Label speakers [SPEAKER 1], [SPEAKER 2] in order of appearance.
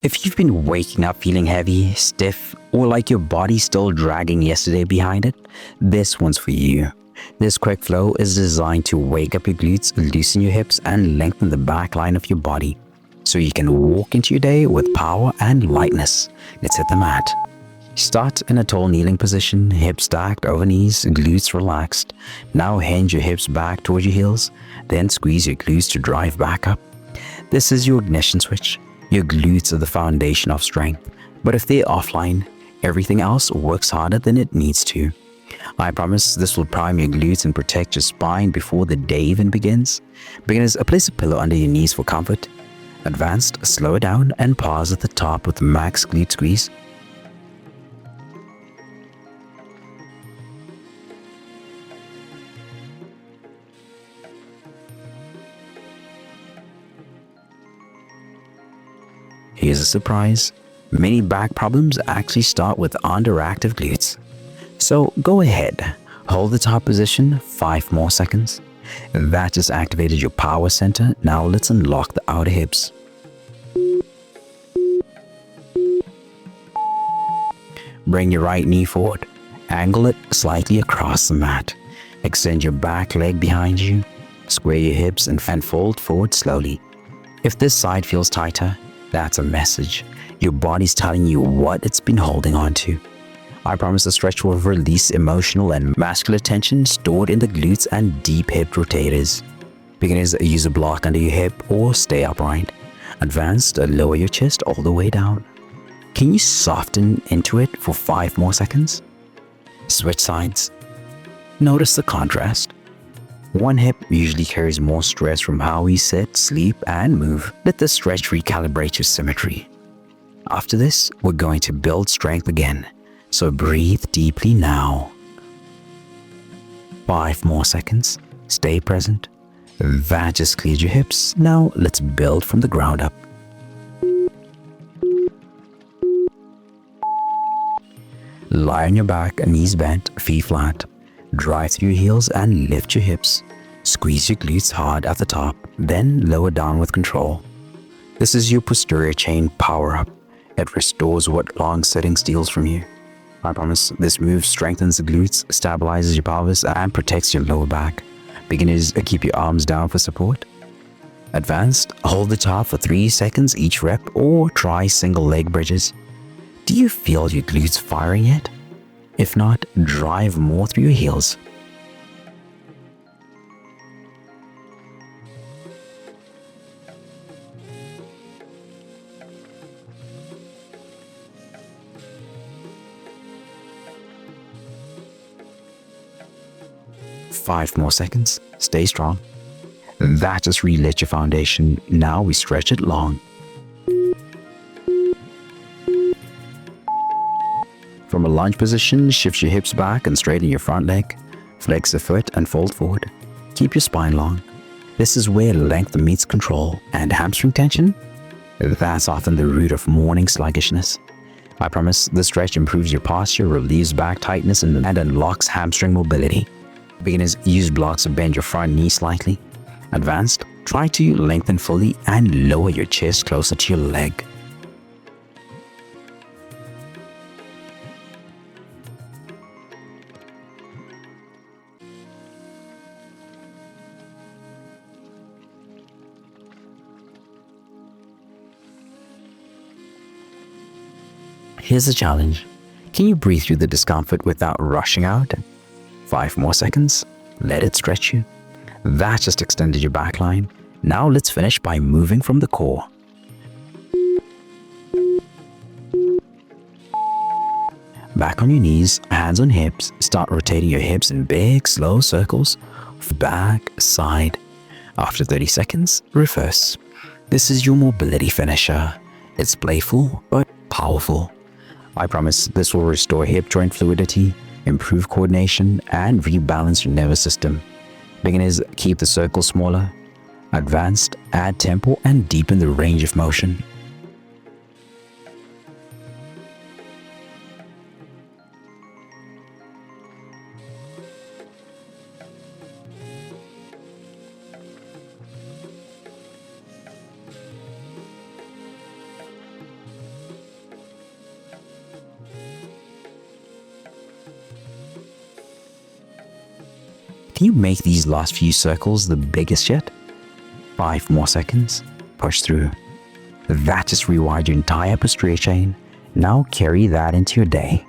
[SPEAKER 1] If you've been waking up feeling heavy, stiff, or like your body's still dragging yesterday behind it, this one's for you. This quick flow is designed to wake up your glutes, loosen your hips, and lengthen the back line of your body so you can walk into your day with power and lightness. Let's hit the mat. Start in a tall kneeling position, hips stacked over knees, glutes relaxed. Now hinge your hips back towards your heels, then squeeze your glutes to drive back up. This is your ignition switch. Your glutes are the foundation of strength, but if they're offline, everything else works harder than it needs to. I promise this will prime your glutes and protect your spine before the day even begins. Beginners, place a pillow under your knees for comfort. Advanced, slow it down and pause at the top with max glute squeeze. Here's a surprise. Many back problems actually start with underactive glutes. So go ahead, hold the top position 5 more seconds. That just activated your power center. Now let's unlock the outer hips. Bring your right knee forward. Angle it slightly across the mat. Extend your back leg behind you. Square your hips and fold forward slowly. If this side feels tighter, that's a message. Your body's telling you what it's been holding on to. I promise the stretch will release emotional and muscular tension stored in the glutes and deep hip rotators. Beginners, use a block under your hip or stay upright. Advanced, lower your chest all the way down. Can you soften into it for 5 more seconds? Switch sides. Notice the contrast. One hip usually carries more stress from how we sit, sleep, and move. Let the stretch recalibrate your symmetry. After this, we're going to build strength again. So breathe deeply now. 5 more seconds. Stay present. That just cleared your hips. Now let's build from the ground up. Lie on your back, knees bent, feet flat. Drive through your heels and lift your hips. Squeeze your glutes hard at the top, then lower down with control. This is your posterior chain power up. It restores what long sitting steals from you. I promise this move strengthens the glutes, stabilizes your pelvis, and protects your lower back. Beginners, keep your arms down for support. Advanced, hold the top for 3 seconds each rep or try single leg bridges. Do you feel your glutes firing yet? If not, drive more through your heels. Five more seconds. Stay strong. That just relit your foundation. Now we stretch it long. From a lunge position, shift your hips back and straighten your front leg. Flex the foot and fold forward. Keep your spine long. This is where length meets control, and hamstring tension? That's often the root of morning sluggishness. I promise the stretch improves your posture, relieves back tightness, and unlocks hamstring mobility. Beginners, use blocks to bend your front knee slightly. Advanced, try to lengthen fully and lower your chest closer to your leg. Here's the challenge. Can you breathe through the discomfort without rushing out? 5 more seconds. Let it stretch you. That just extended your back line. Now let's finish by moving from the core. Back on your knees, hands on hips. Start rotating your hips in big, slow circles. Back, side. After 30 seconds, reverse. This is your mobility finisher. It's playful but powerful. I promise this will restore hip joint fluidity, improve coordination, and rebalance your nervous system. Beginners, keep the circle smaller. Advanced, add tempo and deepen the range of motion. Can you make these last few circles the biggest yet? 5 more seconds. Push through. That just rewired your entire posterior chain. Now carry that into your day.